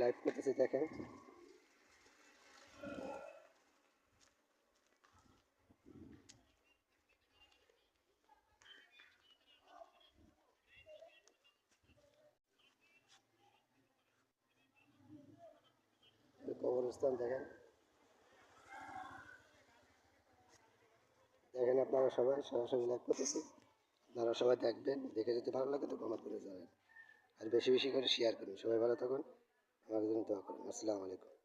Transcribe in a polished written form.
Live করতেছি, দেখেন। কবরস্থান দেখেন, দেখেন আপনারা সবাই সরাসরি লাইভ করতেছি। আপনারা সবাই দেখবেন, দেখে যদি ভালো লাগে তো কমেন্ট করে যাবেন, আর বেশি বেশি করে শেয়ার করুন। সবাই ভালো থাকুন, আমার জন্য দোয়া করুন। আসসালামু আলাইকুম।